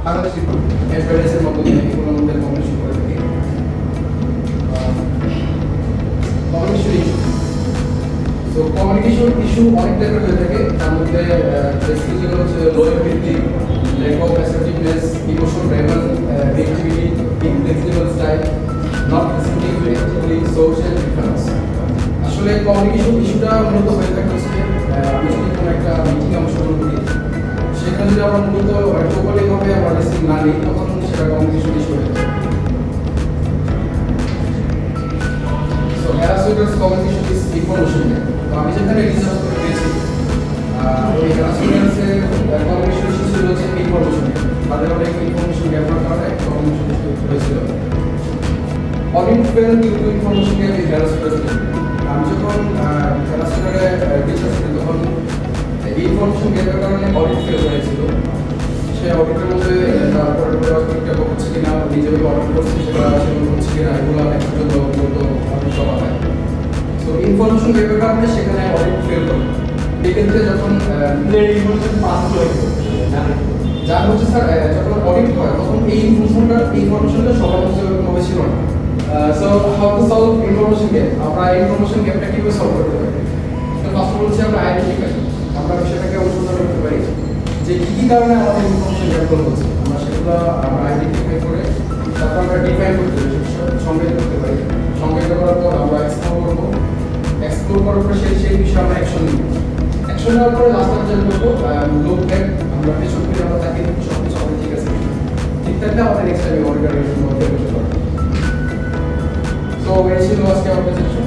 বাংলাদেশের এফএলএসের মতো এগুলোর মধ্যে কমিউনিকেশন করে থাকি। কমিউনিকেশন ইস্যু অনেক টাইপের হয়ে থাকে, তার মধ্যে বেসিক্যালি যেগুলো হচ্ছে liability, lack of assertiveness, emotion driven reactivity, inflexible style, not listening to actively, social difference. আসলে কমিউনিকেশন ইস্যুটা মূলত হয়ে থাকে হচ্ছে আমি যদি কোনো একটা মিটিংয়ে অংশগ্রহণ করি, সেখানে যদি আমরা মূলত চৌকলিকভাবে আমরা লিসেনিং না নিই, তখন সেটা কমিউনিকেশন ইস্যু হয়ে যায়। So harassments communication is information gap. তো আমি যেখানে রিসার্চ করে পেয়েছি ওই হ্যারাসমেন্টসের কমিউনিকেশন ইস্যু ছিল হচ্ছে ইনফরমেশন গ্যাপ। তাদের অনেক ইনফরমেশন গ্যাপের কারণে কমিউনিকেশন ইস্যু হয়েছিল। Audit fail due to information gap is harassment. আমি যখন হ্যারাসমেন্টে রিসার্চ করি তখন ইনফরমেশন গ্যাপের কারণে অডিট ফেল হয়েছিল। সে অডিটের মধ্যে তারপরে প্রোডাক্ট হচ্ছে কিনা, নিজেকে অডিট করছে সেটা সেগুলো হচ্ছে কিনা, এগুলো একটা জন্য মূলত অডিট করা হয়। তো ইনফরমেশন গ্যাপের কারণে সেখানে অডিট ফেল করে। এক্ষেত্রে যখন ইনফরমেশন পাস হয় যা হচ্ছে স্যার, যখন অডিট হয় তখন এই ইনফরমেশনটা সবার মধ্যে ওরকমভাবে ছিল না। So how to solve information gap, আমরা ইনফরমেশন গ্যাপটা কীভাবে সলভ করতে পারি? তো ফার্স্ট অফ অল হচ্ছে আমরা আইডেন্টিফাই, আমরা বিষয়টাকে অনুসন্ধান করতে পারি যে কী কারণে আমাদের ইনফরমেশন গ্যাপগুলো হচ্ছে। আমরা সেগুলো আমরা আইডেন্টিফাই করে তারপর আমরা ডিফাইন করতে পারি, সংজ্ঞায়িত করতে পারি। সংজ্ঞায়িত করার পর আমরা এক্সপ্লোর করবো, এক্সপ্লোর করার পর সেই বিষয়ে আমরা অ্যাকশন নিব। অ্যাকশন নেওয়ার পরে লাস্ট পর্যায়ে করবো লুক ব্যাক, আমরা পেছন ফিরে আমরা তাকে সব কিছু আমাদের ঠিক আছে, ঠিক থাকলে আমাদের নেক্সট টাইম অর্গানাইজেশন করতে পারবো। সো এই ছিল আজকে আমাদের সেশন।